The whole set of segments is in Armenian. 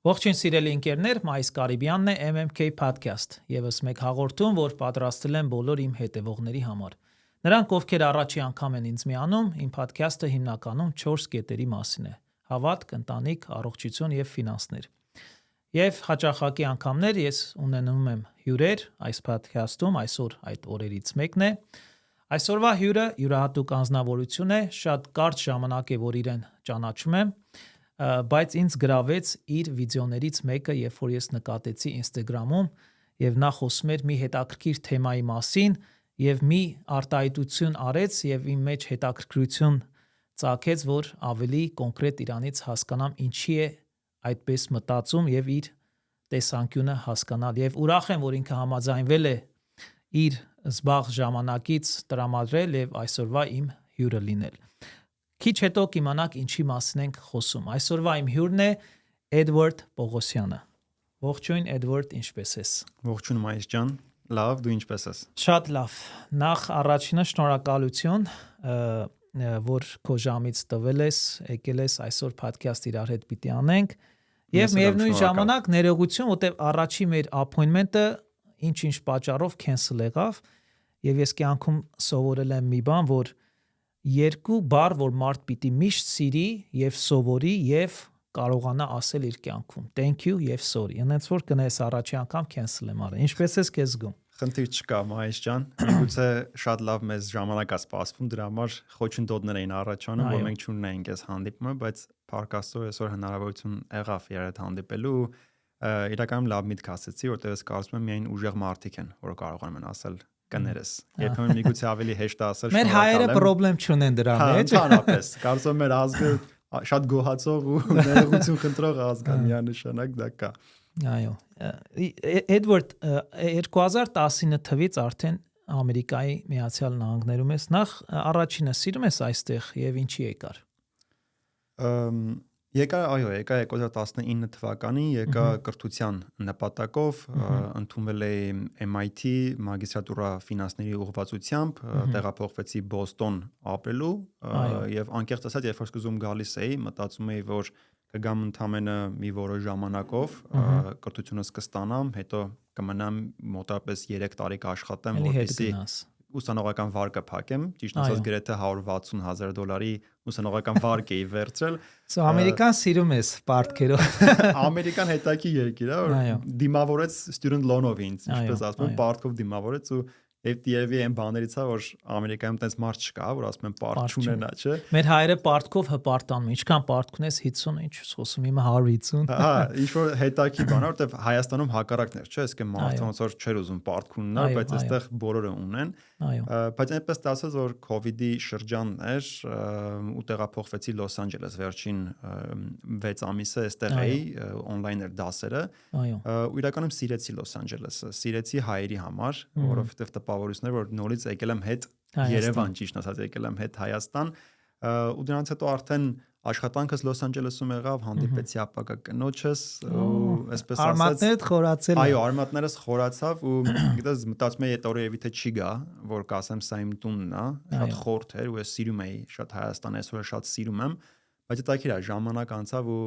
Ողջույն սիրելի ընկերներ, Մայիս Կարիբյանն է MMK Podcast, եւս մեկ հաղորդում, որ պատրաստել եմ բոլոր իմ հետևողների համար։ Նրանք, ովքեր առաջի անգամ են ինձ միանում, իմ podcast-ը հիմնականում 4 կետերի մասին է. հավատք, ընտանիք, առողջություն եւ ֆինանսներ։ Եվ հաճախակի անգամներ ես ունենում եմ հյուրեր այս podcast-ում, այսօր այդ օրերից մեկն է։ Այսօրվա հյուրը յուրահատուկ անձնավորություն է, շատ կարճ ժամանակ է, որ իրեն ճանաչում եմ, բայց ինձ գրավեց իր վիդեոներից մեկը, երբ որ ես նկատեցի Instagram-ում եւ նա խոսում էր մի հետաքրքիր թեմայի մասին եւ մի արտահայտություն արեց եւ իմ մեջ հետաքրքրություն ծագեց, որ ավելի կոնկրետ իրանից հասկանամ ինչի է այդպես մտածում եւ իր տեսանկյունը հասկանալ եւ ուրախ եմ, որ ինքը համաձայնվել է իր զբաղ ժամանակից տրամադրել եւ այսօրվա իմ հյուրը լինել։ Քիչ հետո կիմանաք ինչի մասին ենք խոսում։ Այսօրվա իմ հյուրն է Էդվարդ Պողոսյանը։ Ողջույն Էդվարդ, ինչպե՞ս ես։ Ողջույն Մայիս ջան, լավ, դու ինչպե՞ս ես։ Շատ լավ։ Նախ առաջինը շնորհակալություն, որ քո ժամից տվել ես, եկել ես այսօր podcast իրար հետ պիտի անենք։ Եվ միևնույն ժամանակ ներողություն, որտեղ առաջի մեր appointment-ը ինչ-ինչ պատճառով cancel եղավ, եւ ես կյանքում սովորել եմ մի բան, որ երկու բառ, որ մարդ պիտի միշտ սիրի եւ սովորի եւ կարողանա ասել իր կյանքում. thank you եւ sorry։ Այնց որ կնես առաջի անգամ cancel եմ արել։ Ինչպես ես քեզ զգում։ Խնդիր չկա, Մայիս ջան։ Միգուցե շատ լավ մեզ ժամանակ է սպասվում, դրա համար խոչընդոտներ էին առաջանում, որ մենք չունենայինք այս հանդիպումը, բայց փառք Աստծո այսօր հնարավորություն եղավ իրար հետ հանդիպելու։ Իրականում լավ միտք ասեցի, որտեղ ես կարծում եմ միայն ուժեղ մարդիկ են, որ կարողանում են ասել կներես։ Երբեմն միգուցե ավելի հեշտ է ասել։ Մեր հայերը խնդրեմ չունեն դրա մեջ։ Ընդհանրապես, կարծում եմ մեր ազգը շատ գոհացող ու ներողություն խնդրող ազգ է, միանշանակ դա կա։ Այո։ Էդվարդ 2019 թվականից արդեն Ամերիկայի Միացյալ Նահանգներում ես։ Նախ առաջինը սիրում ես այստեղ եւ ինչի եկար։ Եկա 2019 թվականին, եկա կրթության նպատակով, ընդունվել էի MIT մագիստրատուրա ֆինանսների ուղղվածությամբ, տեղափոխվեցի Բոստոն ապրելու եւ անկեղծ ասած, երբ որ սկզբում գալիս էի, մտածում էի, որ կգամ ընդամենը մի որոշ ժամանակով, կրթությունս կստանամ, հետո կմնամ մոտավորապես 3 տարի կաշխատեմ, որպեսզի ուսանողական վարկը փակեմ, ճիշտ ասած գրեթե $160,000 ուսանողական վարկ էի վերցրել։ Ամերիկան սիրում ես պարտքերով։ Ամերիկան հետաքի երկիր է, որ դիմավորեց student loan-ով ինձ, ինչպես ասում են, պարտքով դիմավորեց ու երևի այն բաներից է, որ Ամերիկայում տես մարդ չկա, որ ասում են պարտ չունենա, չէ։ Մեր հայերը պարտքով հպարտանում, ինչքան պարտք ունես 50, ինչ խոսում, հիմա 150։ Հա, ինչ որ հետաքի բան է, որտեվ Հայաստանում հակառակն էր, չէ, այսինքն մարդը ոնց որ չէր ուզում պարտք ունենալ, բայց այստեղ բոլորը ունեն։ Բայց այնպես ստացվեց, որ COVID-ի շրջանն էր ու տեղափոխվեցի Լոս Անջելես, վերջին 6 ամիսը այստեղ էի, on-line էր դասերը։ Ու իրականում սիրեցի Լոս Անջելեսը, սիրեցի հայերի համար, որովհետև տպավորություններ, որ նորից եկել եմ հետ Երևան, ճիշտ ասած, եկել եմ հետ Հայաստան, ու դրանից հետո արդեն աշխատանքս Լոս Անջելեսում եղավ, հանդիպեցի ապագա կնոջս ու այսպես ասած արմատներդ խորացել։ Այո, արմատներս խորացավ ու գիտես մտածում էի այդ օրը եւիթե չի գա, որ կասեմ սա իմ տունն է, շատ խորթ էր ու ես սիրում էի շատ Հայաստանը, այսօր շատ սիրում եմ, բայց հետաքրքիր է, ժամանակ անցավ ու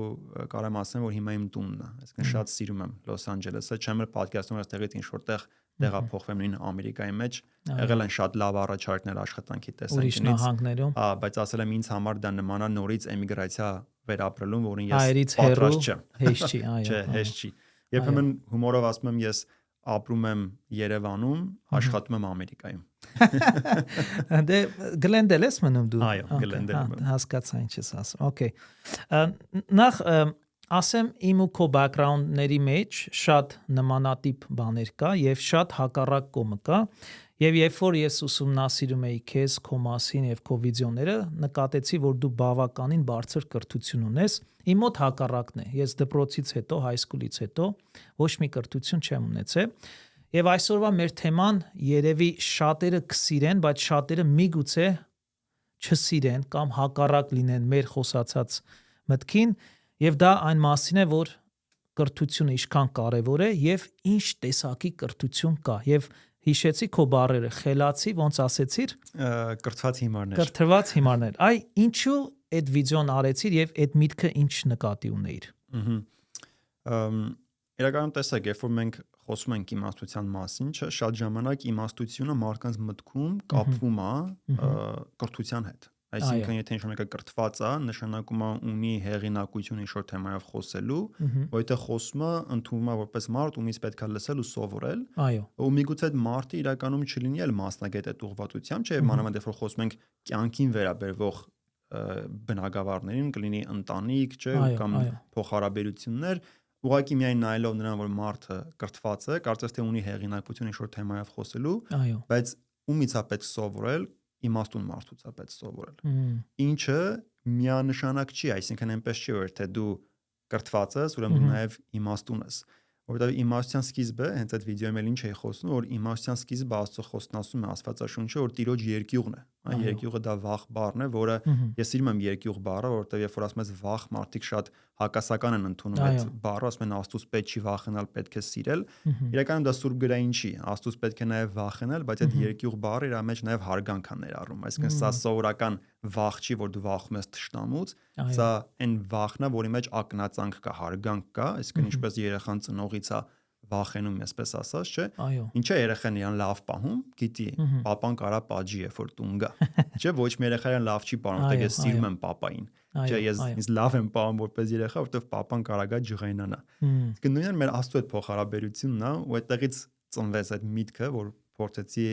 կարամ ասեմ, որ հիմա իմ տունն է, այսինքն շատ սիրում եմ Լոս Անջելեսը, չեմ էլ պատկերացնում այստեղից ինչ որտեղ տեղափոխվեմ նույն Ամերիկայի մեջ, եղել են շատ լավ առաջարկներ աշխատանքի տեսանկյունից, բայց ասել եմ ինձ համար դա նման է նորից էմիգրացիա վերապրելուն, որին ես պատրաստ չեմ։ Հեշտ չի, այո։ Չէ, հեշտ չի։ Երբեմն հումորով ասում եմ ես ապրում եմ Երևանում, աշխատում եմ Ամերիկայում։ Դե Գլենդել ես մնում դու։ Այո, Գլենդել եմ։ Հասկացա ինչ ես ասում։ Okay։ Նախ ասեմ իմ ու քո background-ների մեջ շատ նմանատիպ բաներ կա եւ շատ հակառակ կողմը կա եւ երբ որ ես ուսումնասիրում էի քեզ, քո մասին եւ քո վիդեոները, նկատեցի, որ դու բավականին բարձր կրթություն ունես։ Իմ մոտ հակառակն է։ Ես դպրոցից հետո, high school-ից հետո ոչ մի կրթություն չեմ ունեցել։ Եվ այսօրվա մեր թեման երևի շատերը կսիրեն, բայց շատերը միգուցե չսիրեն կամ հակառակ լինեն մեր խոսացած մտքին, եւ դա այն մասին է, որ կրթությունը ինչքան կարեւոր է եւ ինչ տեսակի կրթություն կա եւ հիշեցի քո բառերը խելացի ոնց ասեցիր կրթված հիմարներ կրթված հիմարներ այ ինչու այդ վիդեոն արեցիր եւ այդ միտքը ինչ նկատի ունեիր Իրականում տեսեք, երբ որ մենք խոսում ենք իմաստության մասին, չէ, շատ ժամանակ իմաստությունը մարդկանց մտքում կապվում է կրթության հետ։ Այսինքն, եթե ինչ-որ մեկը կրթված է, նշանակում է ունի հեղինակություն ինչ-որ թեմայով խոսելու, որտեղ խոսումը ընդունվում է որպես մարդ, ումից պետք է լսել ու սովորել։ Ու միգուցե այդ մարդը իրականում չլինի էլ մասնագետ այդ ուղղվածությամբ, չէ, մանավանդ երբ որ խոսում ենք կյանքին վերաբերվող բնագավառներին, կլինի ընտանիք, չէ, կամ փոխհարաբերություններ, ուղղակի միայն նայելով նրան, որ մարդը կրթված է, կարծես թե ունի հեղինակություն ինչ-որ թեմայով խոսելու, բայց ումից է պետք սովորել, իմաստուն մարդուց է պետք սովորել։ Ինչը միանշանակ չի, այսինքն այնպես չի, որ թե դու կրթված ես, ուրեմն դու նաև իմաստուն ես։ Որովհետև իմաստության սկիզբը, հենց այդ վիդեոյում էլ ինչ էի խոսում, որ իմաստության սկիզբը Աստծո խոսքն ասում է Աստվածաշունչը, որ Տիրոջ երկյուղն է։ Այն երկյուղը դա վախ բառն է, որը ես սիրում եմ երկյուղ բառը, որովհետև երբ որ ասում ես վախ, մարդիկ շատ հակասական են ընդունում այդ բառը, ասում են Աստծուց պետք չի վախենալ, պետք է սիրել։ Իրականում դա սուրբ գրային չի, Աստծուց պետք է նաև վախենալ, բայց այդ երկյուղ բառը իր մեջ նաև հարգանք է ներառում։ Այսինքն սա սովորական վախ չի, որ դու վախում ես թշնամուց, սա այն վախն է, որի մեջ ակնածանք կա, հարգանք կա, այսինքն ինչպես երեխան ծնողից է վախենում, այսպես ասած, չէ։ Ինչա երեխան իրան լավ պահում, գիտի, papan կարա պատժի, երբ որ տուն գա։ Չէ, ոչ մի երեխա իրան լավ չի պահում, որտեղ ես սիրում եմ papaին։ Չէ, ես լավ եմ պահում որպես երեխա, որտեղ papan կարա գա ջղայնանա։ Իսկ նույնն մեր Աստծո հետ փոխհարաբերությունն է, ու այդտեղից ծնվեց այդ միտքը, որ փորձեցի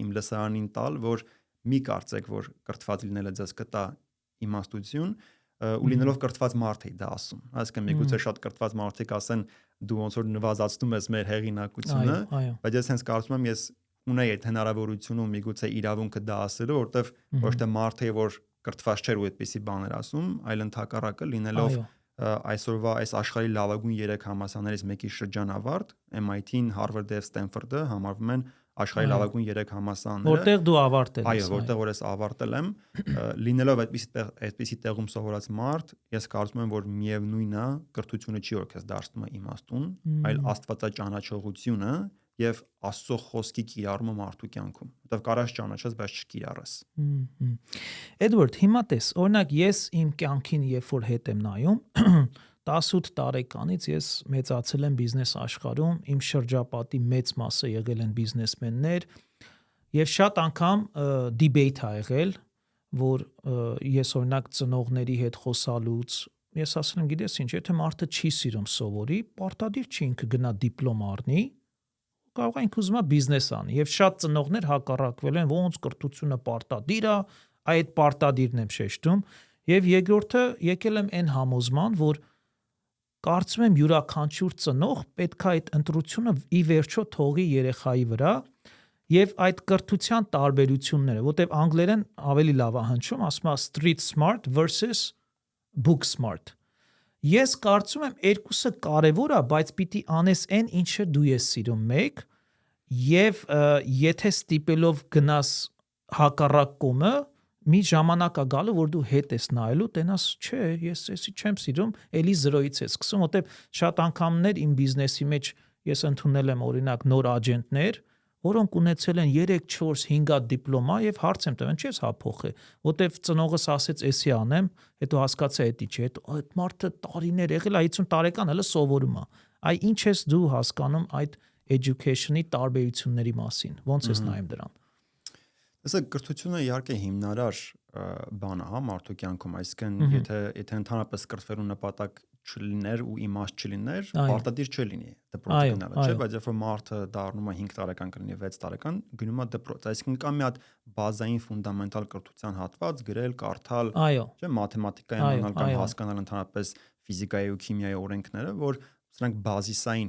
իմ լսարանին տալ, որ մի կարծեք, որ կրթված լինելը ձեզ կտա իմաստություն, ու լինելով կրթված մարդ էի դա ասում։ Այսինքն միգուցե շատ կրթված մարդիկ ասեն դու ոնց որ նվազացնում ես մեր հեղինակությունը, բայց ես հենց կարծում եմ ես ունեի այդ հնարավորությունը ու միգուցե իրավունքը դա ասելու, որովհետև ոչ թե մարդը որ կրթված չէր ու այդպիսի բաներ ասում, այլ ընդհակառակը լինելով այսօրվա այս աշխարհի լավագույն 3 համալսարաններից մեկի շրջանավարտ, MIT-ն, Harvard-ը եւ Stanford-ը համարվում են աշխարհի լավագույն 3 համալսարանները, որտեղ դու ավարտել ես։ Այո, որտեղ որ ես ավարտել եմ, լինելով այդպիսի տեղում սովորած մարդ, ես կարծում եմ, որ միևնույնն է, կրթությունը չի որ քեզ դարձնում է իմաստուն, այլ աստվածաճանաչողությունը եւ Աստծո խոսքի կիրառումը մարդու կյանքում, որտեղ կարաս ճանաչես, բայց չկիրառես։ Էդվարդ, հիմա տես, օրինակ ես իմ կյանքին երբ որ հետ եմ նայում, 18 տարեկանից ես մեծացել եմ բիզնես աշխարհում, իմ շրջապատի մեծ մասը եղել են բիզնեսմեններ եւ շատ անգամ դիբեյթ ա եղել, որ ես օրինակ ծնողների հետ խոսալուց ես ասել եմ, գիտես ինչ, եթե մարդը չի սիրում սովորի, պարտադիր չի ինքը գնա դիպլոմ առնի, կարող է ինքը ուզում է բիզնես անի եւ շատ ծնողներ հակառակվել են, ոնց կրթությունը պարտադիր է, այդ պարտադիրն եմ շեշտում եւ երկրորդը եկել եմ այն համոզման, որ կարծում եմ յուրաքանչյուր ծնող պետք է այդ ընտրությունը ի վերջո թողի երեխայի վրա եւ այդ կրթության տարբերությունները, որտեւ անգլերեն ավելի լավ է հնչում, ասում է street smart versus book smart։ Ես կարծում եմ երկուսը կարևոր է, բայց պիտի անես այն, ինչը դու ես սիրում մեկ, եւ եթե ստիպելով գնաս հակառակ կողմը, մի ժամանակ է գալու, որ դու հետ ես նայելու, տենաս, չէ, ես էսի չեմ սիրում, էլի 0-ից է սկսում, որտեվ շատ անգամներ իմ բիզնեսի մեջ ես ընդունել եմ օրինակ նոր աջենտներ, որոնք ունեցել են 3, 4, 5 հատ դիպլոմա եւ հարց եմ տվել, ինչի՞ հա փոխե, որտեվ ծնողս ասեց, էսի անեմ, հետո հասկացա էդի չէ, հետո այդ մարդը տարիներ եղել է 50 տարեկան հələ սովորում է։ Այ ինչ ես դու հասկանում այդ education-ի տարբերությունների մասին, ոնց ես նայում դրան։ Այսինքն կրթությունը իհարկե հիմնարար բան է, հա, մարդու կյանքում, այսինքն եթե ընդհանրապես կրթվելու նպատակ չլիներ ու իմաստ չլիներ, պարտադիր չլինի դպրոց գնալը, չէ՞, բայց երբ որ մարդը դառնում է 5 տարեկան կլինի 6 տարեկան, գնում է դպրոց, այսինքն կա մի հատ բազային ֆունդամենտալ կրթության հատված, գրել, կարդալ, չէ՞, մաթեմատիկայի իմանալ կամ հասկանալ ընդհանրապես ֆիզիկայի ու քիմիայի օրենքները, որ սրանք բազիսային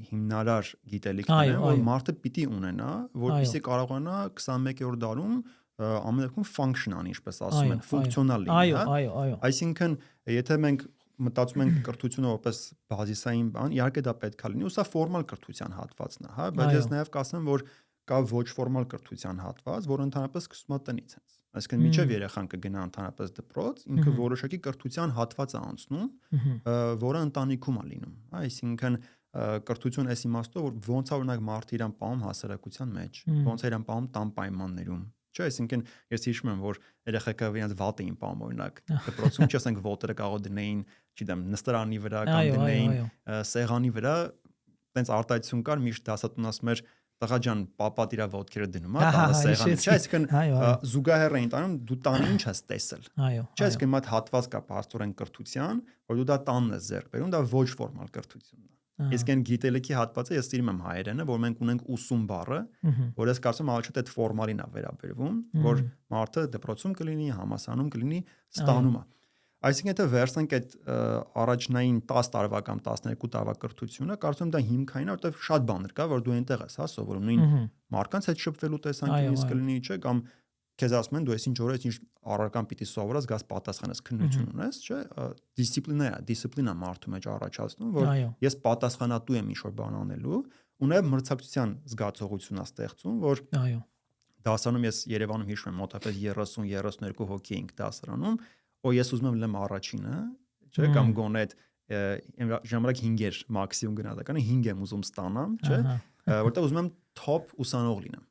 հիմնարար գիտելիքներ են, որ մարդը պիտի ունենա, որպեսզի կարողանա 21-րդ դարում ամենակում function անի, ինչպես ասում են, ֆունկցիոնալ լինի, հա։ Այսինքն, եթե մենք մտածում ենք կրթությունը որպես բազիսային բան, իհարկե դա պետք է լինի, ու սա ֆորմալ կրթության հատվածն է, հա, բայց ես նաև կասեմ, որ կա ոչ ֆորմալ կրթության հատված, որը ընդհանրապես սկսում է տնից հենց։ Այսինքն միջև երեխան կգնա ընդհանրապես դպրոց, ինքը որոշակի կրթության հատված է անցնում, որը ընտանիքում է լինում։ Այսինքն կրթություն այս իմաստով, որ ոնց է օրինակ մարդը իրան պահում հասարակության մեջ, ոնց է իրան պահում տան պայմաններում։ Չէ, այսինքն ես հիշում եմ, որ երեխեքը իրենց վատ էին պահում օրինակ դպրոցում, չասենք ոտերը կարող դնեին, չգիտեմ, նստարանի վրա կամ դնեին սեղանի վրա, տենց արտահայտություն կար, միշտ դասատուն ասում էր տղա ջան, պապատ իր ոտքերը դնում է տանը սեղանի, չէ՞, այսինքն զուգահեռ էին տանում, դու տանը ինչ ես տեսել։ Չէ՞, այսինքն մատ հատված կա բարձրորեն կրթության, որ դու դա տանն ես ձեռք բերում, դա ոչ ֆորմալ կրթությունն է։ Իսկ այն գիտելիքի հատվածը ես սիրում եմ հայերենը, որ մենք ունենք ուսում բառը, որ ես կարծում եմ առաջ այդ ֆորմալին է վերաբերվում, որ մարդը դպրոցում կլինի, համալսարանում կլինի, ստանում է։ Այսինքն եթե վերցնենք այդ առաջնային 10 տարվա կամ 12 տարվա կրթությունը, կարծում եմ դա հիմքային է, որովհետև շատ բաներ կա, որ դու այնտեղ ես, հա, սովորում նույն մարդկանց հետ շփվելու տեսանկյունից կլինի, չէ, կամ քեզ ասում են դու այսինչ օրը ինչ առարկան պիտի սովորես, գաս պատասխանես, քննություն ունես, չէ, դիսցիպլինա մարդու մեջ առաջացնում, որ ես պատասխանատու եմ ինչ-որ բան անելու, ու նաև մրցակցության զգացողություն է ստեղծում, որ դասարանում ես Երևանում հիշում եմ մոտավորապես 30-32 հոգի էինք դասարանում, ու ես ուզում եմ լինեմ առաջինը, չէ, կամ գոնե այդ ժամանակ 5 էր մաքսիմում գնահատականը, 5 եմ ուզում ստանամ, չէ, որտեղ ուզում եմ top ուսանող լինեմ։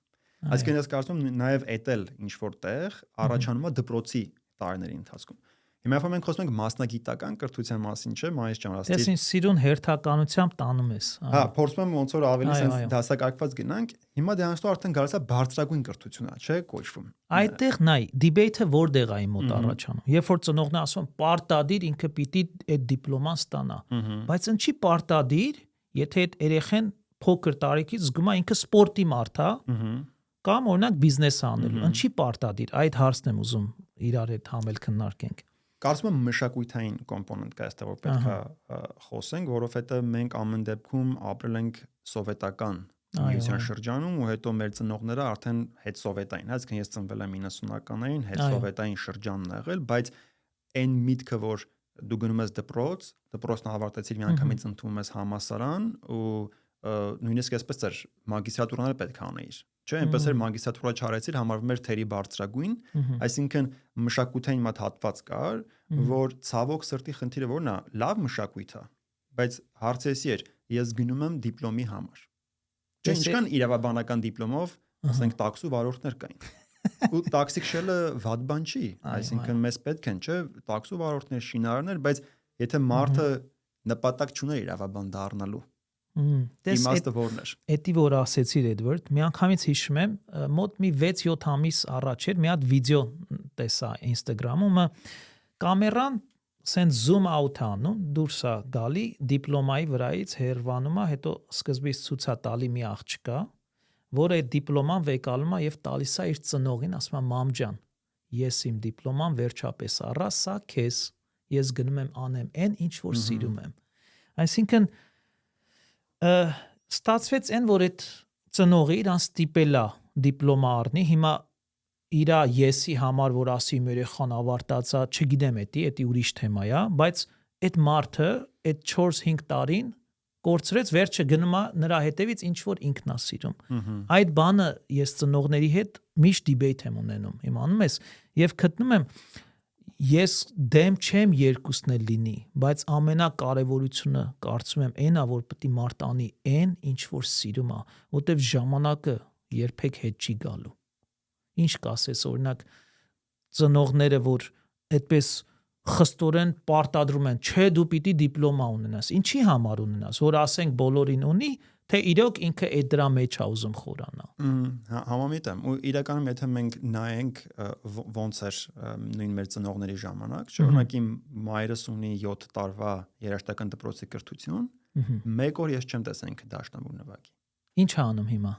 Այսինքն ես կարծում եմ նաև էտել ինչ որտեղ առաջանում է դպրոցի տարիների ընթացքում։ Հիմա մենք խոսում ենք մասնագիտական կրթության մասին, չէ՞, մայիս ճանաչի։ Դες ինչ սիրուն հերթականությամբ տանում ես։ Հա, փորձում եմ ոնց որ ավելի sense դասակարգված գնանք։ Հիմա դրանից արդեն գալիս է բարձրագույն կրթությունա, չէ՞, կոչվում։ Այդտեղ նայ, դիբեյթը որտեղ է իմ մոտ առաջանում։ Երբ որ ծնողն ասում պարտադիր ինքը պիտի այդ դիպլոման ստանա, բայց ինչի պարտադիր, եթե այդ երեխեն փոքր տարիքից զգում է ինքը սպորտի մարդ է, կամ օրինակ բիզնես անելու, ինչի պարտադիր, այդ հարցն եմ ուզում իրար հետ համել քննարկենք։ Կարծում եմ մշակութային կոմպոնենտ կա այստեղ, որ պետք է խոսենք, որովհետև մենք ամեն դեպքում ապրել ենք սովետական միության շրջանում ու հետո մեր ծնողները արդեն հետ սովետային, այսինքն ես ծնվել եմ 90-ականներին, հետ սովետային շրջանն ա եղել, բայց այն միտքը, որ դու գնում ես դպրոց, դպրոցն ավարտեցիր, միանգամից ընդունում ես համալսարան ու նույնիսկ այսպես էր մագիստրատուրաները պետք է անեիր, չէ՞, այնպես էր մագիստրատուրա չարեցիր, համարվում էր թերի բարձրագույն, այսինքն մշակութային մատ հատված կար, որ ցավոք սրտի խնդիրը որն է, լավ մշակույթ է, բայց հարցը էսի էր, ես գնում եմ դիպլոմի համար։ Չէ՞, ինչքան իրավաբանական դիպլոմով, ասենք տաքսու վարորդներ կային։ Ու տաքսի քշելը վատ բան չի, այսինքն մեզ պետք են, չէ՞, տաքսու վարորդներ, շինարարներ, բայց եթե մարդը նպատակ չուներ իրավաբան դառնալու, իմաստը որն էր։ Էդի որ ասեցիր Էդվարդ, մի անգամից հիշում եմ, մոտ մի 6-7 ամիս առաջ էր, մի հատ վիդեո տեսա Instagram-ում, կամերան սենց zoom out անում, դուրս է գալի դիպլոմայի վրայից հերվանում է, հետո սկզբից ցույց է տալի մի աղջկա, որը այդ դիպլոման վեկալում է եւ տալիս է իր ծնողին, ասում է մամ ջան, ես իմ դիպլոման վերջապես առա, սա քեզ, ես գնում եմ անեմ այն, ինչ որ սիրում եմ։ Այսինքն ստացվեց այն, որ այդ ծնողը իրան ստիպել է դիպլոմա առնի, հիմա իրա եսի համար, որ ասի մեր երեխան ավարտած է, չգիտեմ էդի ուրիշ թեմա է, բայց այդ մարդը այդ 4-5 տարին կորցրեց, վերջը գնում է նրա հետևից ինչ որ ինքն է սիրում։ Այդ բանը ես ծնողների հետ միշտ դիբեյթ եմ ունենում, իմանում ես, եւ գտնում եմ ես դեմ չեմ երկուսն էլ լինի, բայց ամենակարևորությունը կարծում եմ այնա, որ պետք է մարդ անի այն, ինչ որ սիրում է, որտեվ ժամանակը երբեք հետ չի գալու։ Ինչ կասես, օրինակ ծնողները, որ այդպես խստորեն պարտադրում են, չէ, դու պիտի դիպլոմա ունենաս։ Ինչի համար ունենաս, որ ասենք բոլորին ունի, թե իրոք ինքը այդ դրա մեջ է ուզում խորանա։ Համամիտ եմ, ու իրականում եթե մենք նայենք ոնց էր նույն մեր ծնողների ժամանակ, չէ՞, օրինակ իմ մայրս ունի 7 տարվա երաժշտական դպրոցի կրթություն, մեկ օր ես չեմ տեսել ինքը դաշնամուր նվագի։ Ինչ է անում հիմա։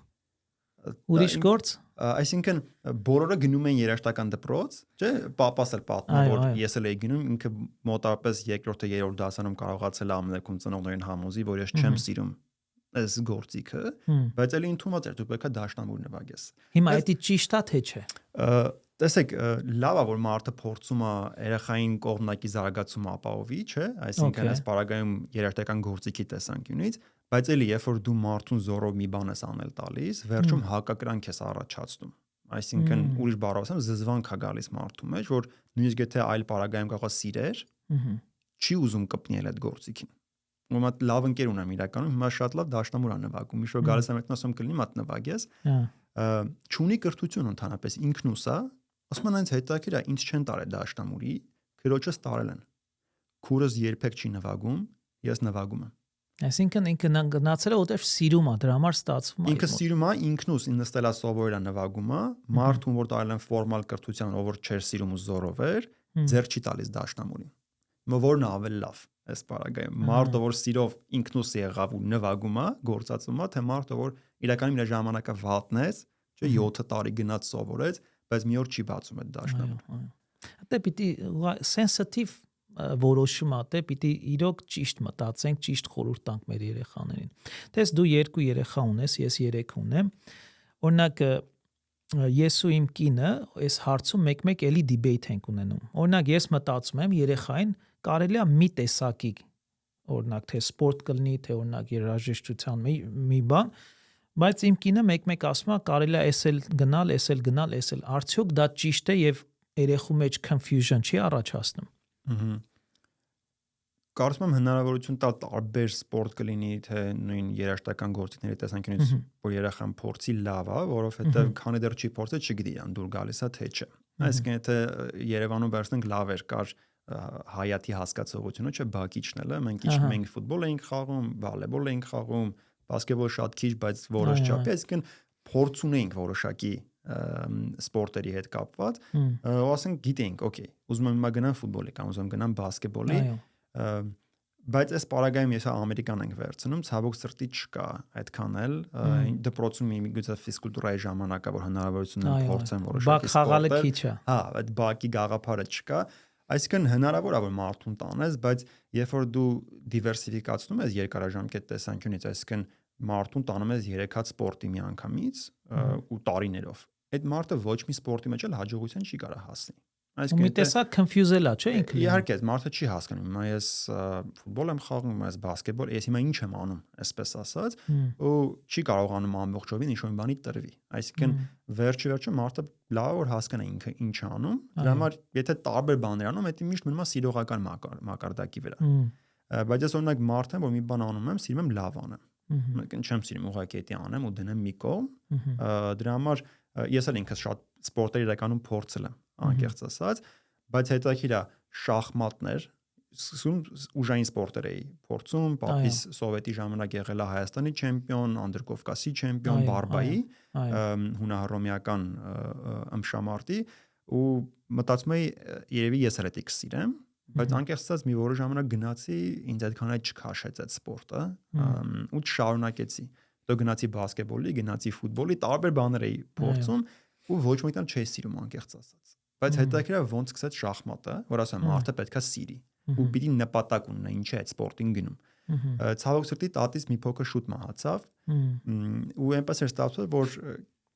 Ուրիշ գործ։ Այսինքն բոլորը գնում են երաժշտական դպրոց, չէ՞, պապաս էլ պատմում որ ես էլ էի գնում, ինքը մոտավորապես 2-րդ, 3-րդ դասարանում կարողացել է ամենակում ծնողներին համոզի, որ ես չեմ սիրում այս գործիքը, բայց էլի ընդունված էր, դու պետք է դաշնամուր նվագես։ Հիմա դա ճիշտ է թե չէ։ Տեսեք, լավ է որ մարդը փորձում է երեխային կողմնակի զարգացումը ապահովի, չէ՞, այսինքն այս պարագայում երաժշտական գործիքի տեսանկյունից, բայց էլի երբ որ դու մարդուն զորով մի բան ես անել տալիս, վերջում հակակրանք ես առաջացնում։ Այսինքն ուրիշ բառով ասեմ, զզվանք է գալիս մարդու մեջ, որ նույնիսկ եթե այլ պարագայում կարող է սիրեր, չի ուզում կպնել այդ գործիքին։ Ու մատ լավ ընկեր ունեմ իրականում, հիմա շատ լավ դաշնամուր է նվագում, ինչ որ գալիս եմ ասում կլինի մատ նվագես։ Չունի կրթություն ընդհանրապես ինքնուսա, ասում են այնց հետաքրքիր է, ինձ չեն տարել դաշնամուրի, քրոջս տարել են։ քուրս երբեք չի նվագում, ես նվագում եմ։ Այսինքն ինքը գնացել է որտեղ սիրում է, դրա համար ստացվում է։ Ինքը սիրում է, ինքնուս նստելա սովորել է նվագումը, մարդուն որ տարել են ֆորմալ կրթության, ով որ չէր սիրում ու զորով էր, ձեռ չի տալիս դաշնամուրին։ Որն է ավելի լավ այս բaragայում։ Մարդը որ սիրով ինքնուս եղավ ու նվագում է, գործածում է, թե մարդը որ իրականում իր ժամանակը վատնեց, չէ 7 տարի գնաց սովորեց, բայց մի օր չի բացում այդ դաշնամուրը։ Դե պիտի sensitive որոշում է, դե պիտի իրոք ճիշտ մտածենք, ճիշտ խորհուրդ տանք մեր երեխաներին։ Դες դու 2 երեխա ունես, ես 3 ունեմ։ Օրինակ ես ու իմ կինը այս հարցում մեկ-մեկ էլի դիբեյթ ենք ունենում։ Օրինակ ես մտածում եմ երեխային կարելի է մի տեսակի օրինակ թե սպորտ կլինի, թե օրինակ երաժշտության մի բան, բայց իմ կինը մեկ-մեկ ասում է կարելի է էսել գնալ, էսել գնալ, էսել արդյոք դա ճիշտ է եւ երեխու մեջ confusion չի առաջացնում։ Կարծում եմ հնարավորություն տալ տարբեր սպորտ կլինի, թե նույն երաժշտական գործիքների տեսանկյունից, որ երեխան փորձի լավ է, որովհետեւ քանի դեռ չի փորձել, չգիտի ան դուր գալիս է թե չէ։ Այսինքն եթե Երևանում վերցնենք լավ էր, կար հայաթի հասկացողությունը, չէ, բակիչն էլ է, մենք ֆուտբոլ էինք խաղում, վոլեյբոլ էինք խաղում, բասկետբոլ շատ քիչ, բայց որոշ չափի, այսինքն փորձ ունեինք որոշակի սպորտերի հետ կապված, ու ասենք գիտենք, օքեյ, ուզում եմ հիմա գնամ ֆուտբոլի կամ ուզում եմ գնամ բասկետբոլի, բայց այս պարագայում ես Ամերիկան ենք վերցնում, ցավոք սրտի չկա այդքան էլ դպրոցում միգուցե ֆիզկուլտուրայի ժամանակա որ հնարավորություն են փորձեն որոշակի սպորտը, հա, այդ բակի գաղափարը չկա, այսինքն հնարավոր է որ մարդուն տանես, բայց երբ որ դու դիվերսիֆիկացնում ես երկարաժամկետ տեսանկյունից, այսինքն մարդուն տանում ես 3 հատ սպորտի միանգամից ու տարիներով, այդ մարդը ոչ մի սպորտի մեջ էլ հաջողության չի կարող հասնել։ Այսինքն մի տեսակ confusion-ա, չէ՞ ինքը։ Իհարկե, մարդը չի հասկանում, հիմա ես ֆուտբոլ եմ խաղում, ես բասկետբոլ, ես հիմա ինչ եմ անում, այսպես ասած, ու չի կարողանում ամբողջովին ինչ-որ մի բանի տրվի։ Այսինքն վերջի մարդը լավ որ հասկանա ինքը ինչ է անում, դրա համար եթե տարբեր բաներ անում, դա միշտ մնում է սիրողական մակարդակի վրա։ Բայց ես օրինակ մարդ եմ, որ մի բան անում եմ, սիրում եմ լավ անեմ։ Չեմ սիրում ուղղակի դա անեմ ու դնեմ մի կողմ։ Դրա համար ես էլ ինքս շատ սպորտեր իրականում փորձել եմ, անկեղծ ասած, բայց հետաքրքիր է շախմատներ, ուժային սպորտեր էի փորձում, պապիս սովետի ժամանակ եղել է Հայաստանի չեմպիոն, Անդրկովկասի չեմպիոն, բարբայի, հունահռոմեական ըմբշամարտի ու մտածում էի երևի ես էլ դա կսիրեմ, բայց անկեղծ ասած մի որոշ ժամանակ գնացի, ինձ այդքան էլ չքաշեց այդ սպորտը ու չշարունակեցի։ Դու գնացի բասկետբոլի, գնացի ֆուտբոլի, տարբեր բաներ էի փորձում ու ոչ մեկն չէի սիրում անկեղծ ասած։ Բայց հետաքրքիր է ոնց սկսեց շախմատը, որ ասեմ մարդը պետքա սիրի ու պիտի նպատակ ունենա ինչ է այդ սպորտին գնում։ Ցավոք սրտի տատիս մի փոքր շուտ մահացավ ու այնպես էր ստացվել, որ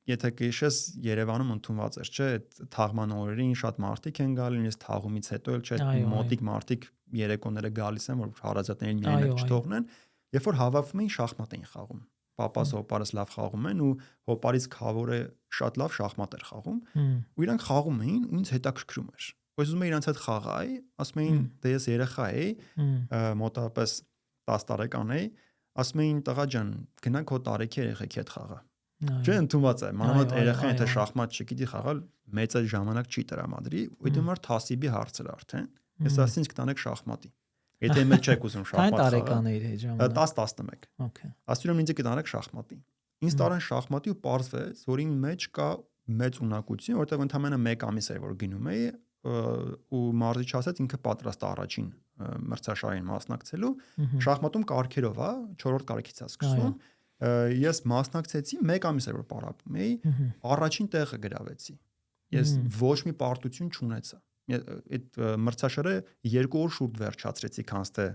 եթե քիշես Երևանում ընդունված էր, չէ, այդ թաղման օրերին շատ մարդիկ են գալի, ես թաղումից հետո էլ չէ, մոտիկ մարդիկ երեկոները գալիս են, որ հարազատներին միայն չթողնեն, երբ որ հավաքվում էին շախմատ էին խաղում։ Պապաս հոպարս լավ խաղում են ու հոպարից խավորը շատ լավ շախմատ էր խաղում ու իրանք խաղում էին ու ինձ հետաքրքրում էր։ Ես ուզում էի իրանց հետ խաղայի, ասում էին դե ես երեխա էի, մոտավորապես 10 տարեկան էի, ասում էին տղա ջան, գնա քո տարիքի երեխեքի հետ խաղա։ Չէ, ընդունված է, մանավանդ երեխան եթե շախմատ չգիտի խաղալ, մեծ այդ ժամանակ չի տրամադրի, ու դա մար թասիբի հարց էր արդեն։ Ես ասեցի ինձ կտանեք շախմատի։ Եթե մեկ չեք ուզում շախմատ խաղալ։ Այն տարեկան էիր այդ ժամանակ։ 10-11։ Okay։ Ասում եմ ինձ կտանեք շախմատի։ Ինձ տարան շախմատի ու պարզվեց, որ իմ մեջ կա մեծ ունակություն, որտեղ ընդամենը 1 ամիս էր որ գնում էի ու մարզիչ ասաց ինքը պատրաստ է առաջին մրցաշարին մասնակցելու, շախմատում կարգերով է, 4-րդ կարգից է սկսում։ Ես մասնակցեցի 1 ամիս էր որ պարապում էի, առաջին տեղը գրավեցի։ Ես ոչ մի պարտություն չունեցա։ Այդ մրցաշարը 2 օր շուտ վերջացրեցի, քանց թե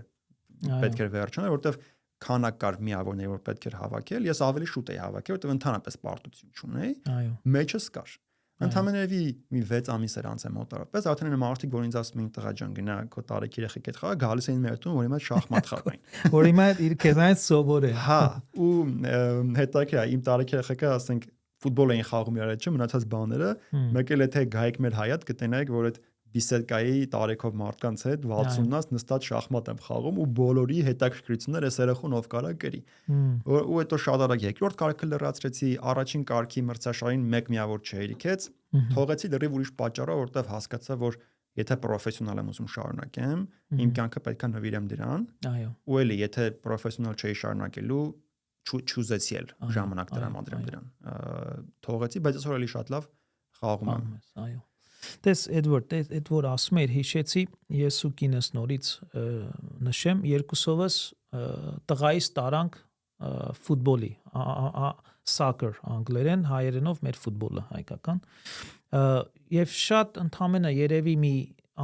պետք էր վերջանալ, որովհետև քանակ կար միավորներ որ պետք էր հավաքել, ես ավելի շուտ էի հավաքել, որովհետև ընդհանրապես պարտություն չունեի։ Մեջս կար։ Ընդհանրապես մի 6 ամիս էր անց մոտավորապես, արդեն այն մարդիկ որ ինձ ասում էին տղա ջան գնա քո տարիքի երեխեք հետ խաղա, գալիս էին մեր տուն, որ հիմա շախմատ խաղային։ Որ հիմա իր քեզանից սովոր է։ Հա, ու հետաքրքիր է, իմ տարիքի երեխեքը ասենք ֆուտբոլ էին խաղում իրար հետ, մնացած բաները, մեկ էլ եթե գայիք մեր հայատ կտենայիք, որ այդ բիսեդկայի տարեկով մարդկանց հետ 60-ից նստած շախմատ եմ խաղում ու բոլորի հետաքրքրությունները այս երախուն ով կարա կրի։ Ու հետո շատ արագ երկրորդ կարգը լրացրեցի, առաջին կարգի մրցաշարին 1 միավոր չհերիքեց, թողեցի լրիվ ուրիշ պատճառով, որովհետև հասկացա, որ եթե պրոֆեսիոնալ եմ ուզում շարունակեմ, իմ կյանքը պետք է նվիրեմ դրան։ Այո։ Ու էլի, եթե պրոֆեսիոնալ չէի շարունակելու, չուզեցի էլ ժամանակ տրամադրեմ դրան։ Թողեցի, բայց այսօր էլի շատ լավ խաղում եմ։ Այո։ Դες Էդվարդ, այդ որ ասում էր, հիշեցի, ես ու կինս նորից նշեմ, երկուսովս տղայից տարանք ֆուտբոլի, soccer անգլերեն, հայերենով մեր ֆուտբոլը հայկական։ Եվ շատ ընդամենը երևի մի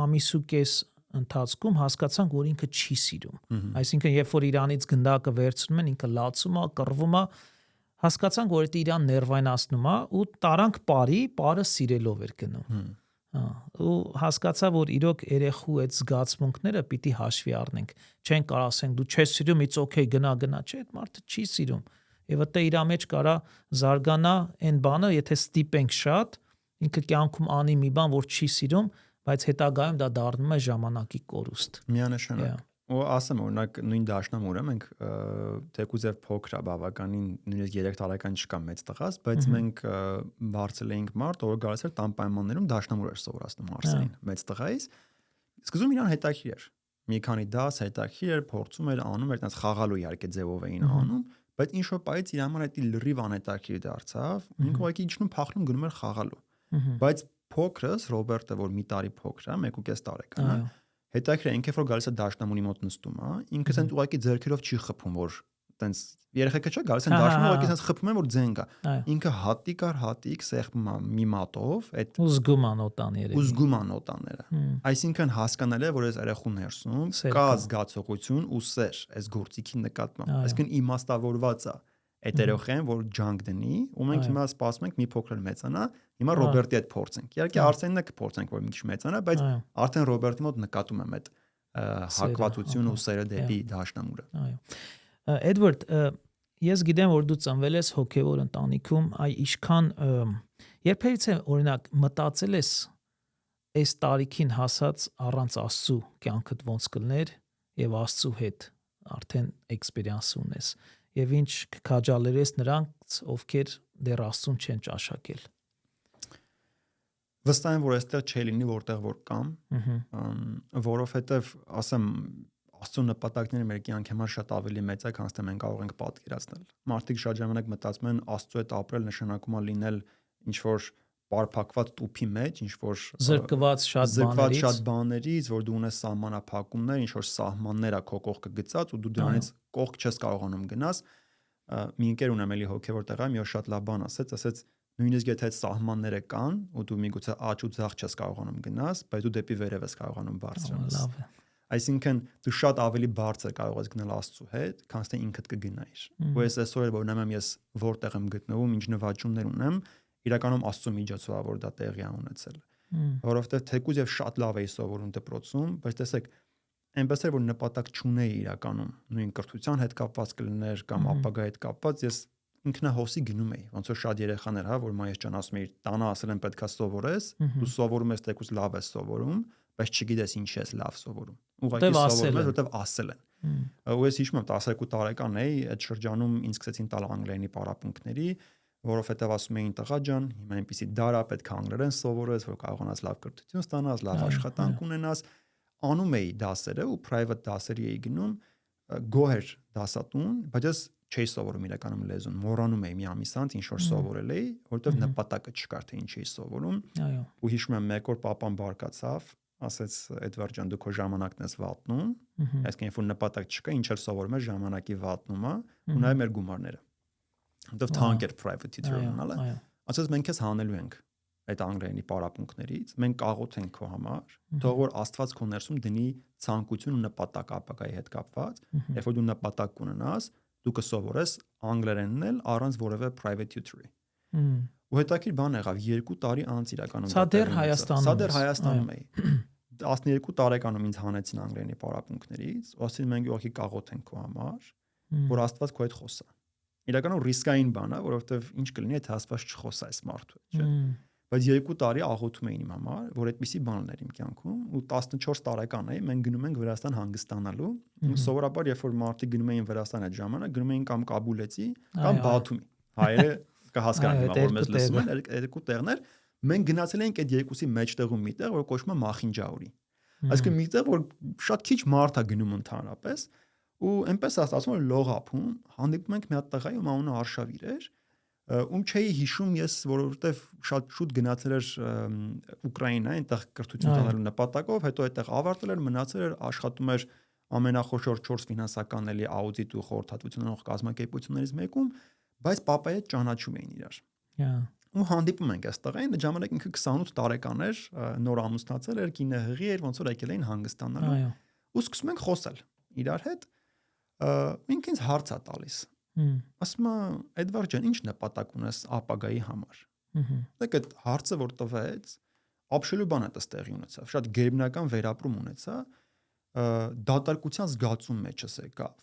ամիս ու կես ընթացքում հասկացանք, որ ինքը չի սիրում։ Այսինքն, երբ որ Իրանից գնդակը վերցնում են, ինքը լացում է, կռվում է, հասկացանք, որ դա իրան ներվայնացնում է ու տարանք բարը սիրելով էր գնում։ Ու հասկացա, որ իրոք երեխու այդ զգացմունքները պիտի հաշվի առնենք։ Չեն կարող ասենք դու չես սիրում, it's okay, գնա, չէ, այդ մարդը չի սիրում։ Եվ դա իր մեջ կարա զարգանա այն բանը, եթե ստիպենք շատ, ինքը կյանքում անի մի բան, որ չի սիրում, բայց հետագայում դա դառնում է ժամանակի կորուստ։ Միանշանակ։ Ու ասեմ, օրինակ նույն դաշնամուրը մենք թեկուզ եւ փոքր է բավականին, նույնիսկ 3 տարեկան չկա մեծ տղաս, բայց մենք բարձել էինք մարդ, որ գալիս էր տան պայմաններում դաշնամուր էր սովորացնում Մարսելին, մեծ տղայից։ Սկզբում իրան հետաքրիր էր։ Մի քանի դաս հետաքրիր էր, փորձում էր, անում էր, այնպես խաղալու իհարկե ձևով էին անում, բայց ինչ որ պայից իր համար դա լրիվ անհետաքրիր դարձավ, ինքը ուղղակի իջնում փախնում գնում էր խաղալու։ Բայց փոքրս Ռոբերտը, որ մի տարի փոքր է, 1.5 տարեկան է, հետաքրիր է, ինքը որ գալիս է դաշնամունի մոտ նստում է, ինքը ցենց ուղղակի ձեռքերով չի խփում, որ տենց երեխեքը չէ գալիս են դաշնամուրը ուղղակի ցենց խփում են, որ ձեն գա։ Ինքը հատիկ սեղմում է մի մատով, այդ ուզգում անոտան երևի։ Ուզգում անոտանները։ Այսինքն հասկանալի է, որ այս երեխու ներսում կա զգացողություն ու սեր այս գործիքի նկատմամբ։ Այսինքն իմաստավորված է այդ երեխան, որ ջանք դնի, ու մենք հիմա սպասում ենք մի փոքր մեծանա, հիմա Ռոբերտի հետ փորձենք։ Իհարկե Արսենին է կփորձենք, որ մի քիչ մեծանա, բայց արդեն Ռոբերտի մոտ նկատում եմ այդ հակվածություն ու սերը դեպի դաշնամուրը։ Այո։ Էդվարդ, ես գիտեմ, որ դու ծնվել ես հոգևոր ընտանիքում, ինչքան երբևիցե օրինակ մտածել ես այս տարիքին հասած առանց Աստծու կյանքդ ոնց կլներ եւ Աստծու հետ արդեն էքսպերիենս ունես եւ ինչ կքաջալերես նրանց, ովքեր դեռ Աստծուն չեն ճաշակել։ Վստահ եմ, որ այստեղ չի լինի որտեղ որ կամ, որովհետեւ ասեմ Աստծո նպատակները մեր կյանքի համար շատ ավելի մեծ է, քան թե մենք կարող ենք պատկերացնել։ Մարդիկ շատ ժամանակ մտածում են Աստծո հետ ապրել նշանակում է լինել ինչ որ պարփակված տուփի մեջ, ինչ որ զրկված շատ բաներից, որ դու ունես սահմանափակումներ, ինչ որ սահմաններ է քո կողքը գծած ու դու դրանից կողք չես կարողանում գնաս։ Մի ընկեր ունեմ էլի հոգևոր տեղա, մի օր շատ լավ բան ասեց, նույնիսկ եթե այդ սահմանները կան ու դու միգուցե աճ ու ձախ չես կարողանում գնաս, բայց դու դեպի վերև ես կարողանում բարձրանալ։ Այսինքն դու շատ ավելի բարձր կարող ես գնալ Աստծո հետ, քան թե ինքդ կգնայիր։ Ու այսօր որ ունեմ ես որտեղ եմ գտնվում, ինչ նվաճումներ ունեմ, իրականում Աստծո միջոցով որ դա տեղի ունեցել։ Որովհետև թեկուզ եւ շատ լավ էի սովորում դպրոցում, բայց տեսեք, այնպես էր որ նպատակ չունեի իրականում, նույն կրթության հետ կապված կլիներ կամ ապագայի հետ կապված, ես ինքնահոսի գնում էի, ոնց որ շատ երեխաներ, հա, որ մայիս ջան ասում էի, տանը ասել են պետքա սովորես, դու սովորում ես թեկուզ լավ ես սովորում, բայց չգիտես ինչ ես լավ սովորում։ Ուղղակի սովորում ես, որտեվ ասել են։ Ու ես հիշում եմ 12 տարեկան էի, այդ շրջանում ինձ սկսեցին տալ անգլերենի պարապմունքների, որովհետև ասում էին տղա ջան, հիմա այնպեսի դարա պետք է անգլերեն սովորես, որ կարողանաս լավ կրթություն ստանաս, լավ աշխատանք ունենաս։ Անում էի դասերը ու private դասերի էի գնում, գոհեր դասատուն, բայց ես չէի սովորում իրականում լեզուն, մոռանում էի մի ամիս անց ինչ որ սովորել էի, որովհետև նպատակը չկար թե ինչ էի սովորում։ Ու հիշում եմ մեկ օր պապան բարկացավ, ասեց Էդվարդ ջան, դու քո ժամանակն ես վատնում, այսինքն երբ որ նպատակ չկա, ինչ էլ սովորում ես ժամանակի վատնում է, ու նաև մեր գումարները։ Որտեվ թանկ էր private tutor ունենալը։ Ասես մենք ես հանելու ենք այդ անգլերենի պարապմունքներից, մենք կաղոթենք քո համար, թող որ Աստված քո ներսում դնի ցանկություն ու նպատակ ապագայի հետ կապված, երբ որ դու նպատակ ունենաս, դու կսովորես անգլերենն էլ առանց որևէ private tutor-ի։ Ու հետաքրիր բան եղավ 2 տարի անց իրականում։ Սա դեռ Հայաստանում էի։ 12 տարեկանում ինձ հանեցին անգլերենի պարապմունքներից, ու ասեցին մենք ուղղակի կաղոթենք քո համար, որ Աստված քո հետ խոսա։ Իրականում ռիսկային բան է, որովհետև ինչ կլինի, եթե Աստված չխոսա այս մարդու հետ, չէ՞։ Բայց 2 տարի աղոթում էին իմ համար, որ այդպիսի բան ուներ իմ կյանքում, ու 14 տարեկան էի, մենք գնում ենք Վրաստան հանգստանալու, ու սովորաբար երբ որ մարդիկ գնում էին Վրաստան այդ ժամանակ, գնում էին կամ Կաբուլեցի, կամ Բաթումի։ Հայերը կհասկանան հիմա որ մեզ լսում են, երկու տեղներ, մենք գնացել ենք այդ երկուսի մեջտեղում միտեղ, որ կոչվում է Մախինջաուրի։ Այսինքն միտեղ, որ շատ քիչ մարդ է գնում ընդհանրապես, ու այնպես ասում որ լողափում հանդիպում ենք մի հատ տղայի, ում անունը Արշավիր էր, ում չէի հիշում ես, որովհետև շատ շուտ գնացել էր Ուկրաինա, այնտեղ կրթություն տանելու նպատակով, հետո այդտեղ ավարտել էր, մնացել էր, աշխատում էր ամենախոշոր 4 ֆինանսական էլի աուդիտ ու խորհրդատվություն ունող կազմակերպություններից մեկում, բայց պապայի հետ ճանաչում էին իրար։ Ու հանդիպում ենք այս տղային, այդ ժամանակ ինքը 28 տարեկան էր, նոր ամուսնացել էր, կինը հղի էր, ոնց որ եկել էին հանգստանալու։ Ու սկսում ենք խոսել իրար հետ։ Ինքը ինձ հարց է տալիս։ Ասում է, Էդվարդ ջան, ինչ նպատակ ունես ապագայի համար։ Դեք այդ հարցը որ տվեց, ապշելու բան է տստեղի ունեցավ, շատ գերբնական վերապրում ունեցա, դատարկության զգացում մեջս եկավ։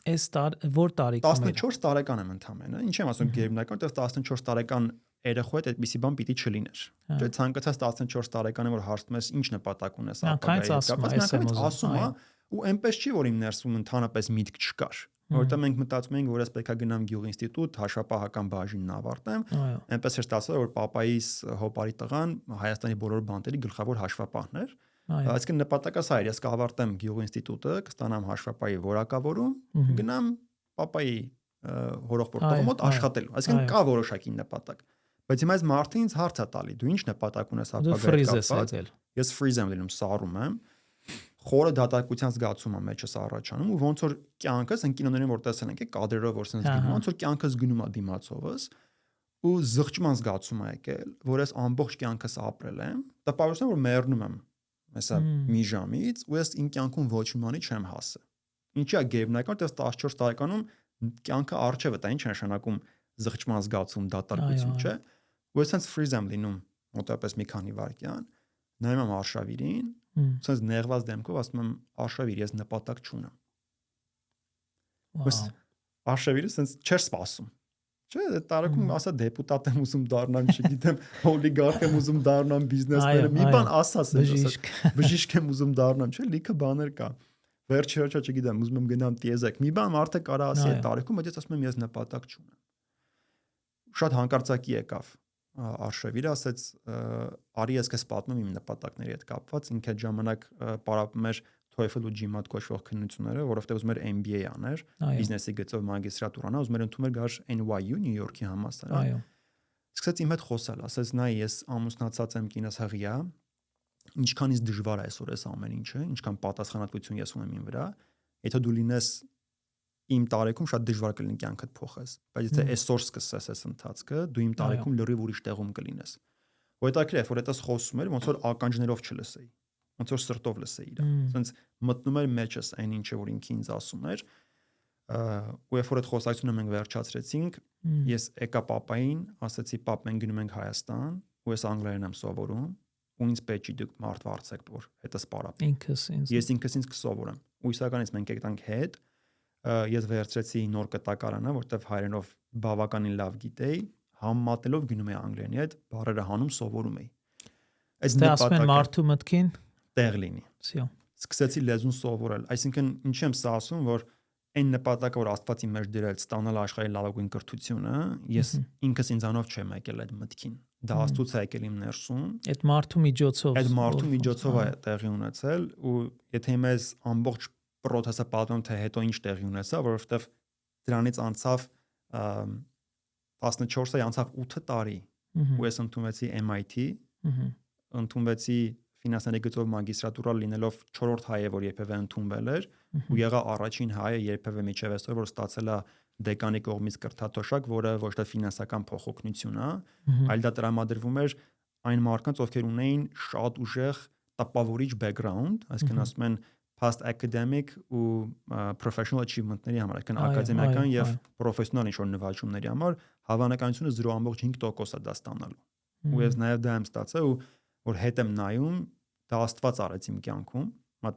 Այս որ տարիքում 14 տարեկան եմ ընդամենը, ինչ եմ ասում գերբնական, որտեղ 14 տարեկան երեխու հետ այդպիսի բան պիտի չլիներ։ Չէ, ցանկացած 14 տարեկան է որ հարցնում ես ինչ նպատակ ունես ապագայի հետ, ասում է, ու այնպես չի որ իմ ներսում ընդհանրապես միտք չկար, որովհետեւ մենք մտածում ենք որ ես պետքա գնամ գյուղ ինստիտուտ, հաշվապահական բաժինն ավարտեմ, այնպես էր ստացվել որ պապայիս հոպարի տղան Հայաստանի բոլոր բանտերի գլխավոր հաշվապահն էր, այսինքն նպատակը սա էր, ես կավարտեմ գյուղ ինստիտուտը, կստանամ հաշվապահի որակավորում, գնամ պապայի հորողբորտողի մոտ աշխատելու, այսինքն կա որոշակի նպատակ, բայց հիմա այս մարդը ինձ հարց է տալի, դու ինչ նպատակ ունես ապագայի կապված, ես ֆրիզ եմ լինում, սառում եմ, խորը դատարկության զգացում է մեջս առաջանում ու ոնց որ կյանքս ընկինոներին որ տեսել ենք կադրերով որ sense գնում ոնց որ կյանքս գնում է դիմացովս ու զղջման զգացում է եկել որ ես ամբողջ կյանքս ապրել եմ տպավորություն որ մեռնում եմ հեսա մի ժամից ու ես իմ կյանքում ոչ մի բանի չեմ հասել ինչի է գերբնական դες 14 տարեկանում կյանքը արժևը դա ինչ նշանակում զղջման զգացում դատարկություն չէ ու ես sense freeze եմ լինում մոտավորապես մի քանի վայրկյան նայում եմ Արշավիրին Սենց նեղված դեմքով ասում եմ Արշավիր, ես նպատակ չունեմ։ Արշավիրը սենց չէր սպասում։ Չէ, այդ տարիքում ասա դեպուտատ եմ ուզում դառնամ, չգիտեմ, օլիգարխ եմ ուզում դառնամ, բիզնեսմեն, մի բան ասաս, բժիշկ եմ ուզում դառնամ, չէ, լիքը բաներ կա։ Վերջը չգիտեմ, ուզում եմ գնամ տիեզերք։ Մի բան մարդը կարա ասի այդ տարիքում, բայց ես ասում եմ ես նպատակ չունեմ։ Շատ հանկարծակի եկավ Արշավիրը ասեց արի ես քեզ պատմեմ իմ նպատակների հետ կապված ինքը այդ ժամանակ պարապում էր TOEFL ու GMAT կոչվող քննությունները որովհետև ուզում էր MBA աներ բիզնեսի գծով մագիստրատուրանա ուզում էր ընդունել գար NYU Նյու Յորքի համալսարան սկսեց իմ հետ խոսալ ասեց նայ ես ամուսնացած եմ կինս հղի է ինչքան ինձ դժվար է այսօր այս ամեն ինչը ինչքան պատասխանատվություն ես ունեմ իմ վրա եթե դու լինես իմ տարիքում շատ դժվար կլինի կյանքդ փոխես, բայց եթե այսօր սկսես այս ընթացքը, դու իմ տարիքում լրիվ ուրիշ տեղում կլինես։ Որտեղ է, որ այդպես խոսում էր, ոնց որ ականջներով չլսեի, ոնց որ սրտով լսեի իրան։ Ասենց մտնում էր մեջս այն ինչը որ ինքը ինձ ասում էր, ու երբ որ այդ խոսակցությունը մենք վերջացրեցինք, ես եկա պապային, ասացի պապ մենք գնում ենք Հայաստան, ու ես անգլերեն եմ սովորում, ու ինձ պետք չի դուք մարդ վարձեք որ հետս պարապ։ Ես ինքս ինձ կսովորեմ։ Ու իսականից մենք եկանք հետ ես վերցրեցի նոր կտակարանը, որտեվ հայերենով բավականին լավ գիտեի, համեմատելով գնում էի անգլերենի հետ, բառերը հանում սովորում էի։ Այս նպատակը մարդու մտքին տեղ լինի։ Սկսեցի լեզուն սովորել, այսինքն ինչ եմ սա ասում, որ այն նպատակը, որ Աստված իմ մեջ դրել ստանալ աշխարհի լավագույն կրթությունը, ես ինքս ինձանով չեմ եկել այդ մտքին։ Դա Աստծուց է եկել իմ ներսում։ Այդ մարդու միջոցով է տեղի ունեցել ու եթե մեզ ամբողջ պրոցեսը պատմում թե հետո ինչ տեղի ունեցավ, որովհետև դրանից անցավ 14-ը անցավ 8 տարի, ու ես ընդունվեցի MIT, ընդունվեցի ֆինանսների գծով մագիստրատուրա լինելով 4-րդ հայը, որ երբևէ ընդունվել էր, ու եղա առաջին հայը երբևէ միջև այսօր, որ ստացել է դեկանի կողմից կրթաթոշակ, որը ոչ թե ֆինանսական փոխօգնություն է, այլ դա տրամադրվում էր այն մարդկանց, ովքեր ունեին շատ ուժեղ տպավորիչ background, այսինքն ասում են past academic ու professional achievement-ների համար, այսինքն ակադեմիական եւ պրոֆեսիոնալ ինչ-որ նվաճումների համար հավանականությունը 0.5% է դա ստանալու։ Ու ես նաեւ դա եմ ստացել ու որ հետ եմ նայում, դա Աստված արեց իմ կյանքում,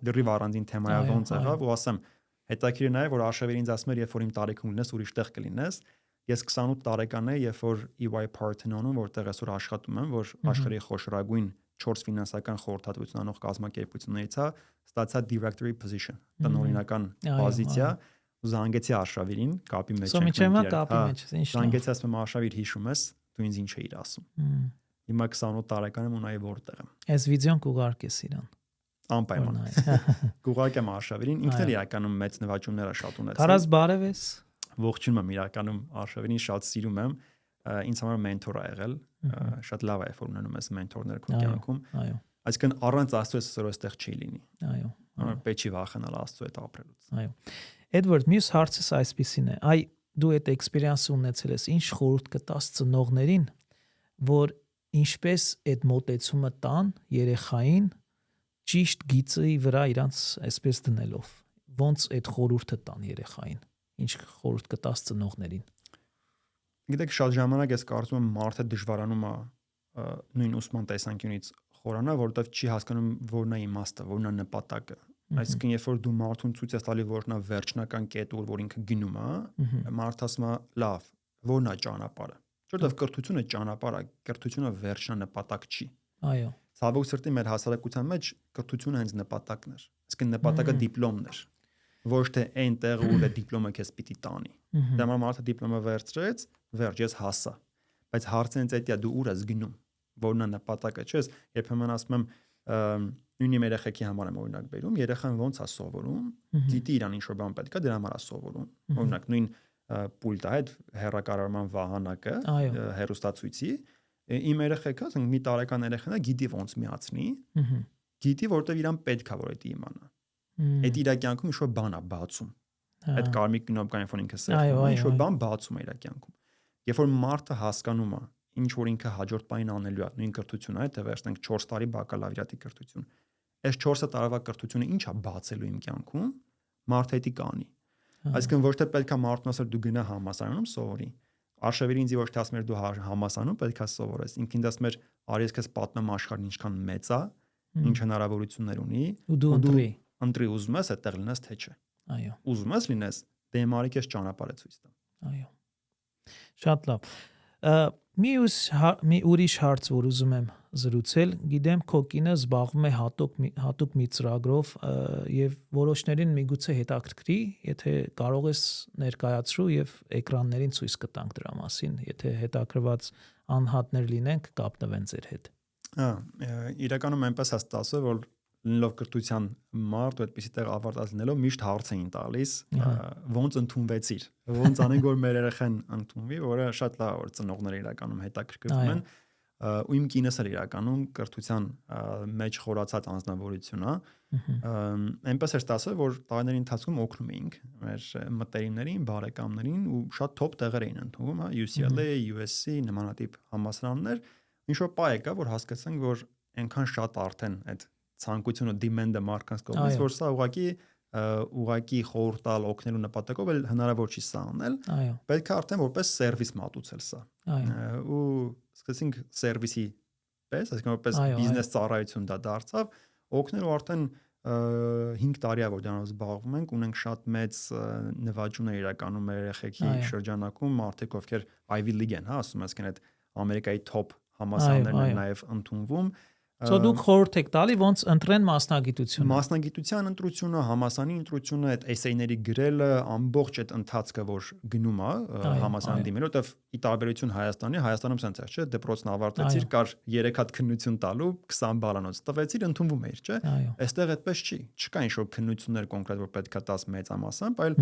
լրիվ առանձին թեմա է ոնց եղավ ու ասեմ, հետաքրիր նաեւ որ Արշավիրը ինձ ասում էր, երբ որ իմ տարիքում լինես, ուրիշ տեղ կլինես, ես 28 տարեկան եմ, երբ որ EY Parthenon-ում, որտեղ այսօր աշխատում եմ, որ աշխարհի խոշորագույն 4 ֆինանսական խորհրդատվություն անող կազմակերպություններից է, ստացա directory position, տնօրինական պոզիցիա, ու զանգեցի Արշավիրին, կապի մեջ ենք։ Զանգեցի ասում եմ Արշավիր հիշում ես, դու ինձ ինչ էիր ասում։ Հիմա 28 տարեկան եմ ու նայ որտեղ եմ։ Այս վիդեոն կուղարկես իրան։ Անպայման։ Կուղարկեմ Արշավերին, ինքն էլ իրականում մեծ նվաճումներ է շատ ունեցել։ Կարաս բարևես։ Ողջունում եմ իրականում Արշավերին, շատ սիրում եմ։ Ինձ համար մենթոր է եղել, շատ լավ է, որ ունենում ես մենթորներ քո կյանքում։ Այո։ Այսինքն առանց Աստծո այսօր այստեղ չի լինի։ Այո։ Պետք չի վախենալ Աստծո հետ ապրելուց։ Այո։ Էդվարդ, մյուս հարցս այսպեսին է. այ դու այդ էքսպերիենսը ունեցել ես, ինչ խորհուրդ կտաս ծնողներին, որ ինչպես այդ մոտեցումը տան երեխային ճիշտ գիծի վրա իրանց այսպես դնելով, ոնց այդ խորհուրդը տան երեխային, ինչ խորհուրդ կտաս ծնողներին։ Գիտեք, շատ ժամանակ ես կարծում եմ մարդը դժվարանում է նույն ուսման տեսանկյունից խորանա, որովհետև չի հասկանում որն է իմաստը, որն է նպատակը։ Այսինքն, երբ որ դու մարդուն ցույց ես տալի որն է վերջնական կետը, որ ինքը գնում է, մարդը ասում է՝ լավ, որն է ճանապարհը։ Որովհետև կրթությունը ճանապարհ է, կրթությունը վերջնանպատակ չի։ Այո։ Ցավոք սրտի մեր հասարակության մեջ կրթությունը հենց նպատակն էր։ Այսինքն նպատակը դիպլոմն էր, ոչ թե այն տեղը où դիպլոմը քեզ պիտի տանի։ Դա մարդը դիպլոմը վերցրեց, վերջ ես հասա։ Բայց հարցը հենց այդ է, դու ուր ես գնում, որն է նպատակը, չես։ Երբեմն ասում եմ, նույնի մեր երեխեքի համար եմ օրինակ բերում, երեխան ոնց է սովորում, գիտի իրան ինչ որ բան պետք է, դրա համար է սովորում։ Օրինակ նույն պուլտը այդ հեռակառավարման վահանակը, հեռուստացույցի, իմ երեխեքը, ասենք մի տարեկան երեխան է, գիտի ոնց միացնի, գիտի, որովհետև իրան պետք է որ դա իմանա։ Այդ իր կյանքում ինչ որ բան է բացում։ Այդ կարմիկ կինոպկային ֆոն ինքը սերտում է, ինչ որ բան բացում է իր կյանքում։ Երբ որ մարդը հասկանում է, ինչ որ ինքը հաջորդ պահին անելու է, նույն կրթությունը, այդ վերցնենք 4 տարի բակալավրիատի կրթություն։ Այս 4 տարվա կրթությունը ինչ է բացելու իմ կյանքում, մարդը դա կանի։ Այսինքն ոչ թե պետքա մարդուն ասել դու գնա համասարանում սովորի։ Արշավիրը ինձ ոչ թե ասում էր դու համասարանում պետքա սովորես։ Ինքն ինձ ասում էր արի ես քեզ պատմեմ աշխարհն ինչքան մեծ է, ինչ հնարավորություններ ունի, ու դու ընտրի ուզում ես այդտեղ լինես թե չէ։ Այո։ Ուզում ես լինես, դե մարի քեզ ճանապարհը ցույց տա։ Այո։ Շատ լավ։ Մի ուրիշ հարց, որ ուզում եմ զրուցել, գիտեմ քո կինը զբաղվում է հատուկ մի ծրագրով եւ որոշներին միգուցե հետաքրքրի, եթե կարող ես ներկայացրու եւ էկրաններին ցույց կտանք դրա մասին, եթե հետաքրված անհատներ լինենք, կապնվեն ձեր հետ։ Իրականում այնպես է ստացվել, որ լինելով կրթության մարդ ու այդպիսի տեղ ավարտած լինելով միշտ հարց էին տալիս, ոնց ընդունվեցիր, ոնց անենք որ մեր երեխան ընդունվի, որը շատ լավ որ ծնողները իրականում հետաքրքրվում են, ու իմ կինս էլ իրականում կրթության մեջ խորացած անձնավորություն է, այնպես էր ստացվել, որ տարիների ընթացքում օգնում էինք մեր մտերիմներին, բարեկամներին ու շատ top տեղեր էին ընդունվում, UCLA, USC նմանատիպ համալսարաններ, ինչ որ պահ եկա, որ հասկացանք, որ այնքան շատ արդեն այդ ցանկությունը դիմենդը մարդկանց կողմից, որ սա ուղղակի խորհուրդ տալ օգնելու նպատակով էլ հնարավոր չի սա անել։ Պետք է արդեն որպես սերվիս մատուցել սա։ Ու սկսեցինք սերվիսի պես, այսինքն որպես բիզնես ծառայություն դա դարձավ, օգնելու արդեն 5 տարի է որ դրանով զբաղվում ենք, ունենք շատ մեծ նվաճումներ իրականում մեր երեխեքի շրջանակում, մարդիկ ովքեր Ivy League են, հա, ասում ես, կեն այդ Ամերիկայի top համալսարաններն են նաև ընդունվում։ ಸೊ դուք խորհուրդ եք տալի ոնց ընտրեն մասնագիտությունը։ Մասնագիտության ընտրությունը, համալսարանի ընտրությունը, այդ էսեյների գրելը, ամբողջ այդ ընթացքը, որ գնում է համալսարան դիմել, որտեվ ի տարբերություն Հայաստանում սենց է, չէ՞, դպրոցն ավարտեցիր, կար 3 հատ քննություն տալու, 20 բալանոց տվեցիր, ընդունվում էիր, չէ՞։ Այստեղ այդպես չի, չկա ինչ-որ քննություններ կոնկրետ, որ պետք է տաս մեծամասամբ, այլ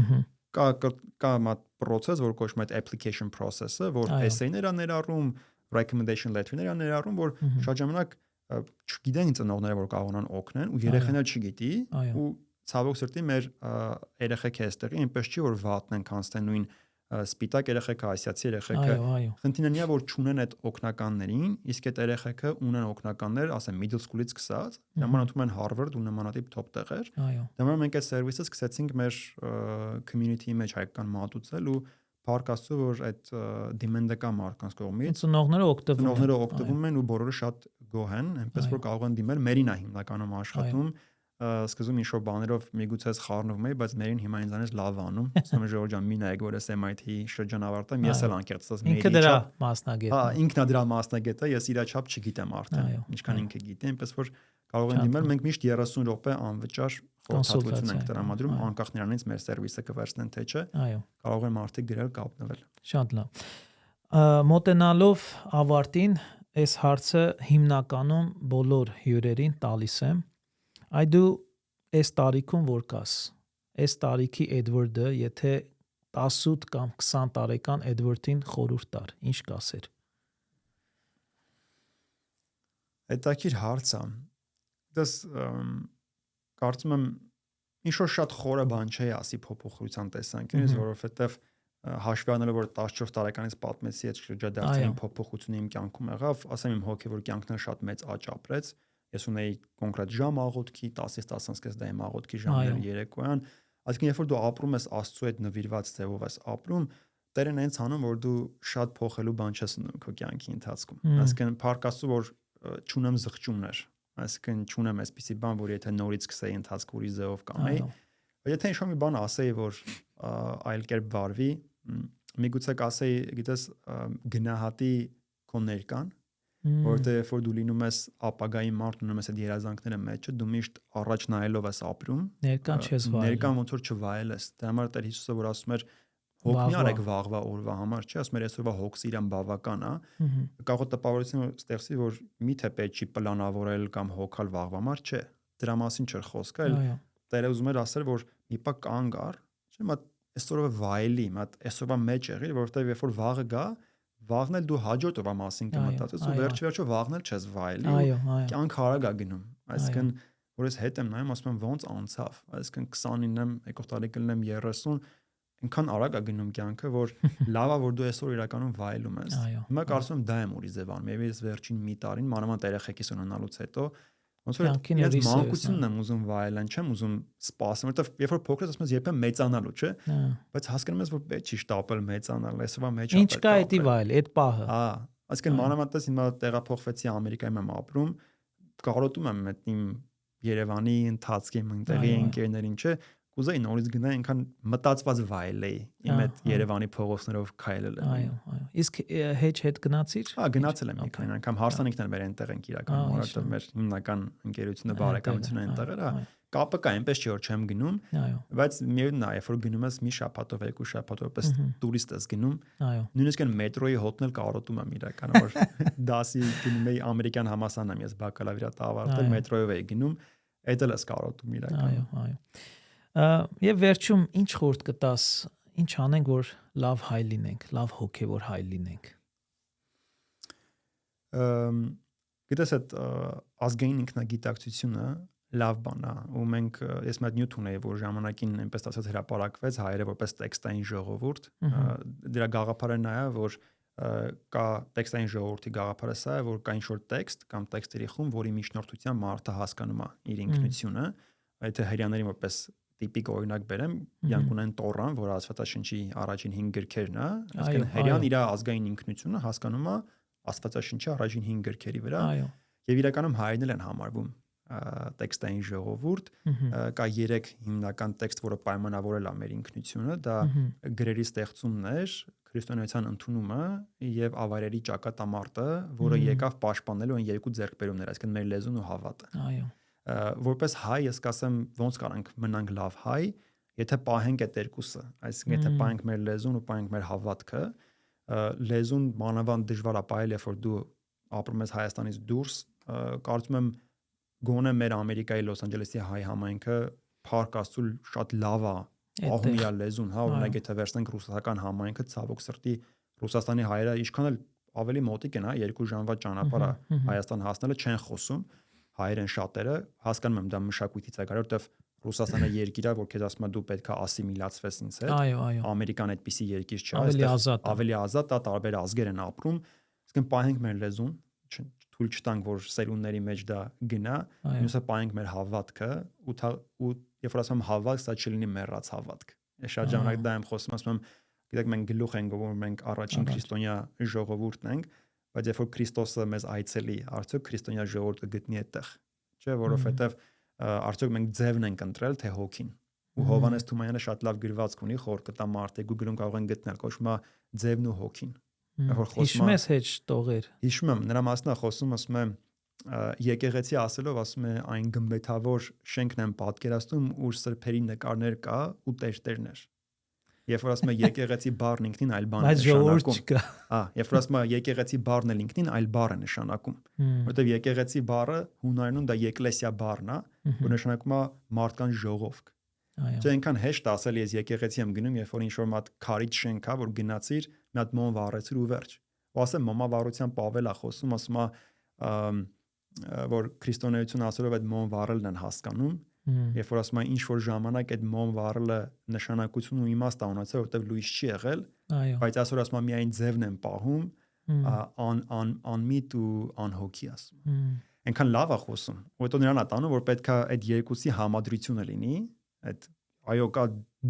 կա process, որ կոչվում է application process-ը, որ էսեյներ է ներառում, recommendation letter-ներ է ներառում, որ շատ ժամանակ չգիտեն ծնողները որ կարողանան օգնեն ու երեխան էլ չգիտի ու ցավոք սրտի մեր երեխեքը այստեղի այնպես չի որ վատն են կանցնեն նույն սպիտակ երեխեքը ասիացի երեխեքը խնդիրն է որ չունեն այդ օգնականներին իսկ այդ երեխեքը ունեն օգնականներ ասեմ middle school-ից սկսած նման ընդունում են Harvard ու նմանատիպ top տեղեր դեռ մենք այդ սերվիսը սկսեցինք մեր community-ի մեջ հայկական մատուցել ու Փառք Աստծո որ այդ դիմենդը կա մարդկանց կողմից ծնողները օգտվում են ու բոլորը շատ գոհ են այնպես որ կարող են դիմել մերին է հիմնականում աշխատում սկզբում ինչ որ բաներով միգուցե խառնվում էի բայց մերին հիմա ինձանից լավ անում ասում եմ Ժորժ ջան մի նայեք որ ես MIT շրջան ավարտեմ ես էլ անկեղծ ասած մերի ինքը դրա մասնագետ ինքն է դրա մասնագետը ես իրա չափ չգիտեմ արդեն ինչքան ինքը գիտի այնպես որ կարող են դիմել մենք միշտ 30 րոպե անվճար խորհրդատվություն ենք տրամադրում անկախ նրանից մեր սերվիսը կվերցնեն թե չէ կարող են մարդիկ գրել կապնվել շատ լավ մոտենալով ավարտին այս հարցը հիմնականում բոլոր հյուրերին տալիս եմ։ Այ դու այս տարիքում որ կաս, այս տարիքի Էդվարդը, եթե 18 կամ 20 տարեկան Էդվարդին խորհուրդ տար, ինչ կասեր։ Հետաքրքիր հարց է։ Դες կարծում եմ ինչ որ շատ խորը բան չէ ասի փոփոխության տեսանկյունից, որովհետև հաշվի առնելով որ 14 տարեկանից պատմեցի այդ շրջադարձային փոփոխությունը իմ կյանքում եղավ, ասեմ իմ հոգևոր կյանքն շատ մեծ աճ ապրեց։ Ես ունեի կոնկրետ ժամ աղոթքի, 10-ից 10:30 դա իմ աղոթքի ժամն էր երեկոյան։ Այսինքն երբ որ դու ապրում ես Աստծո այդ նվիրված ձևով ես ապրում, Տերն այնց անում որ դու շատ փոխելու բան չես ունում քո կյանքի ընթացքում։ Այսինքն փառք Աստծո որ չունեմ զղջումներ, այսինքն չունեմ այսպիսի բան, որ եթե նորից սկսեի ընթացք ուրիշ ձևով կանեի, եթե ինչ-որ մի բան ասեի, որ այլ կերպ վարվի, միգուցե կասեի, գիտես, գնահատի քո ներկան, որտեղ երբ որ դու լինում ես ապագայի մարդ, ունեմ ես այդ երազանքները մեջը, դու միշտ առաջ նայելով ես ապրում, ներկան չես վայելում։ Ներկան ոնց որ չվայելես։ Դրա համար Տեր Հիսուսը որ ասում էր հոգ մի արեք վաղվա օրվա համար, չէ, ասում էր այսօրվա հոգս իրան բավական է։ Կարող է տպավորություն ստեղծի, որ միթե պետք չի պլանավորել կամ հոգալ վաղվա համար, չէ։ Դրա մասին չէր խոսքը, այլ Տերը ուզում էր ասել, որ մի պա կանգ առ, չէ, մատ այսօրվա վայելի, մատ այսօրվա մեջ եղիր, որովհետև երբ որ վաղը գա, վաղն էլ դու հաջորդ օրվա մասին կմտածես ու վերջը վաղն էլ չես վայելի, կյանք արագ է գնում։ Այսինքն որ ես հետ եմ նայում, ասում եմ ոնց անցավ, այսինքն 29- եմ, եկող տարի կլինեմ 30, այնքան արագ է գնում կյանքը, որ լավ է որ դու այսօր իրականում վայելում ես։ Հիմա կարծում եմ դա եմ ուրիշ ձև անում։ Եվ ես վերջին մի տարին, մանավանդ երեխեքիս ունենալուց հետո, ոնց որ ես մանկությունն եմ ուզում վայելեն, չեմ ուզում սպասեմ, որովհետև երբ որ փոքր ես ասում ես երբեմն մեծանալու, չէ։ Բայց հասկանում ես որ պետք չի շտապել մեծանալ, այսօրվա մեջ ինչ կա էդի վայել, այդ պահը։ Հա, այսինքն մանավանդ հիմա տեղափոխվեցի Ամերիկայում եմ ապրում, կարոտում եմ այդ իմ Երևանի ընթացքի իմ տեղի ընկերներին, չէ, կուզեի նորից գնալ այնքան մտածված վայելեի իմ այդ Երևանի փողոցներով քայլելը։ Այո։ Իսկ հետ գնացիր։ Հա, գնացել եմ մի քանի անգամ, հարսանիքն էլ մեր այնտեղ ենք իրականում, որովհետև մեր հիմնական ընկերությունը բարեկամությունը այնտեղ էր, հա։ Կապը կա, այնպես չի որ չեմ գնում, բայց միևնույնն է, երբ որ գնում ես մի շաբաթով, երկու շաբաթով, պես տուրիստ ես գնում, նույնիսկ այն մետրոյի հոթնել կարոտում եմ իրականում, որ դասի գնում էի ամերիկյան համալսարան եմ ես բակալավրիատ ավարտել, մետրոյով էի գնում, այդ էլ ես կարոտում իրականում։ Այո։ Եվ վերջում ինչ խորհուրդ կտաս, ինչ անենք, որ լավ հայ լինենք, լավ հոգևոր հայ լինենք։ Գիտես այդ ազգային ինքնագիտակցությունը լավ բան է, ու մենք ես մի հատ նյութ ունեի, որ ժամանակին այնպես ասած հրապարակվեց հայերը որպես տեքստային ժողովուրդ, դրա գաղափարը նա է, որ կա տեքստային ժողովրդի գաղափարը սա է, որ կա ինչ-որ տեքստ կամ տեքստերի խումբ, որի միջնորդությամբ մարդը հասկանում է իր ինքնությունը, եթե հрьяաներին որպես տիպիկ օրինակ բերեմ, իրանք ունեն Տորան, որը Աստվածաշնչի առաջին 5 գրքերն է, այսինքն հрьяան իր ազգային ինքնությունը հասկանում է Աստվածաշնչի առաջին 5 գրքերի վրա, եւ իրականում հայերն են համարվում տեքստային ժողովուրդ, կա 3 հիմնական տեքստ, որը պայմանավորել է մեր ինքնությունը, դա գրերի ստեղծումն էր, քրիստոնեության ընդունումը եւ ավարերի ճակատամարտը, որը եկավ պաշտպանելու այն երկու ձեռքբերումները, այսինքն մեր լեզուն ու հավատը։ Այո։ Որպես հայ ես կասեմ ոնց կարանք մնանք լավ հայ, եթե պահենք այդ երկուսը, այսինքն եթե պահենք մեր լեզուն ու պահենք մեր հավատքը, լեզուն մանավանդ դժվար է պահել, երբ որ դու ապրում ես Հայաստանից դուրս, կարծում եմ գոնե մեր Ամերիկայի Լոս Անջելեսի հայ համայնքը փառք Աստծո շատ լավ է պահում իր լեզուն, հա, օրինակ եթե վերցնենք ռուսական համայնքը, ցավոք սրտի Ռուսաստանի հայերը ինչքան էլ ավելի մոտիկ են, հա, 2 ժամվա ճանապարհ է Հայաստան հասնելը չեն խոսում, հայերեն շատերը, հասկանում եմ դա մշակույթից է գալու, որովհետև Ռուսաստանը երկիր է, որ քեզ ասում է դու պետքա ասիմիլացվես ինձ հետ։ Ամերիկան այդպիսի երկիր չէ, ավելի ազատ է, տարբեր ազգեր են ապրում, իսկ պահենք մեր լեզուն, թույլ չտանք, որ սերունդների մեջ դա գնա, մյուսը պահենք մեր հավատքը ու երբ որ ասում եմ հավատք, սա չլինի մեռած հավատք։ Ես շատ ժամանակ դա եմ խոսում, ասում եմ, գիտեք, մենք գլուխ ենք որ մենք առաջին քրիստոնյա ժողովուրդն ենք, բայց երբ որ Քրիստոսը մեզ այցելի, արդյոք քրիստոնյա ժողովուրդը գտնի այդտեղ, չէ, որովհետև արդյոք մենք ձևն ենք ընտրել, թե հոգին։ Ու Հովհաննես Թումանյանը շատ լավ գրվածք ունի, խորտ կտա մարդիկ ու գրում կարող են գտնել, կոչվում է ձևն ու հոգին։ Հիշում ես հեչ տողեր։ Հիշում եմ, նրա մասն է խոսում, ասում է եկեղեցի ասելով, ասում է այն գմբեթավոր շենքն եմ պատկերացնում, ուր սրբերի նկարներ կա ու տերտերներ։ Երբ որ ասում է եկեղեցի բառն ինքնին այլ բան է Բայց ժողովուրդ նշանակում։ չկա։ Երբ որ ասում է եկեղեցի բառն էլ ինքնին այլ բառ է նշանակում։ Որտեվ եկեղեցի բառը հունարենում դա եկլեսիա բառն է, որ նշանակում է մարդկանց ժողովք։ Չէ, այնքան հեշտ ասել ես եկեղեցի եմ գնում, երբ որ ինչ-որ մատ քարից շենք է, որ գնացիր, մի հատ մոմ վառեցիր ու վերջ։ Ու ասեմ մոմավառության Պավել է խոսում, ասում է որ քրիստոնեություն ասելով այդ մոմ վառելն են հասկանում, երբ որ ասում է ինչ որ ժամանակ այդ մոմ վառելը նշանակություն ու իմաստ է ունեցել, որտեղ լույս չի եղել, բայց այսօր ասում է միայն ձևն են պահում, անմիտ ու անհոգի ասում։ Այնքան լավ է խոսում, որտեղ նրան է տանում, որ պետքա այդ երկուսի համադրությունը լինի, այդ այո կա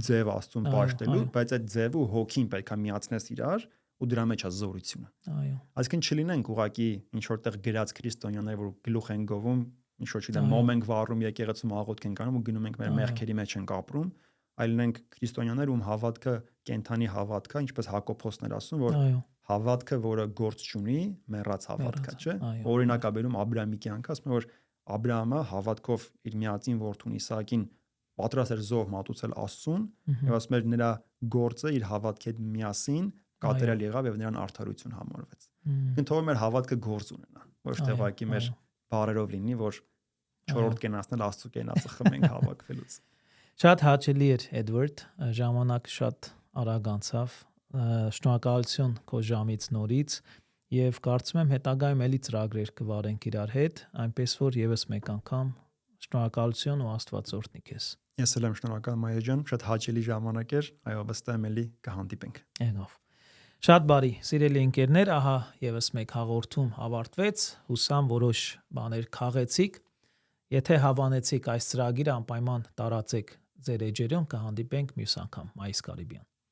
ձև աստծուն պաշտելու, բայց այդ ձևը ու հոգին պետքա միացնես իրար ու դրա մեջ է զորությունը։ Այո։ Այսինքն չլինենք ուղակի ինչ որտեղ գրած քրիստոնյաներ, որ գլուխ են գովում, ինչ որ չգիտեմ, մոմ ենք վառում, եկեղեցում աղոթք ենք անում ու գնում ենք մեր մեղքերի մեջ ենք ապրում, այլ լինենք քրիստոնյաներ, ում հավատքը կենթանի հավատք է, ինչպես Հակոբոսն էր ասում, որ հավատքը, որը գործ չունի, մեռած հավատք է, չէ՞։ Օրինակ է բերում Աբրահամի կյանքը, ասում է, որ Աբրահամը հավատքով իր միածին որդուն Իսահակին պատրաստ էր զոհ մատուցել Աստծուն, եւ ասում էր նրա գործը իր հավատքի հետ միասին կատարել եղավ եւ նրան արդարություն համարվեց։ Ինքնթվում մեր հավատքը գործ ունենա, ոչ թե ուղղակի մեր բառերով լինի, որ 4-րդ կենացնել Աստծո կենացը խմենք հավաքվելուց։ Շատ հաճելի էր Էդվարդ, ժամանակ շատ արագ անցավ։ Շնորհակալություն քո ժամից նորից եւ կարծում եմ հետագայում էլի ծրագրեր կվարենք իրար հետ, այնպես որ եւս մեկ անգամ շնորհակալություն ու Աստված օրհնի քեզ։ Ես էլ եմ շնորհակալ Մայր ջան, շատ հաճելի ժամանակ էր, այո, վստահ եմ էլի կհանդիպենք։ Եղավ։ Շատ բարի, սիրելի ընկերներ, ահա եւս մեկ հաղորդում ավարտվեց, հուսամ որոշ բաներ քաղեցիք։ Եթե հավանեցիք այս ծրագիրը, անպայման տարածեք ձեր էջերում, կհանդիպենք մյուս անգամ։ Մայիս Կարիբյան։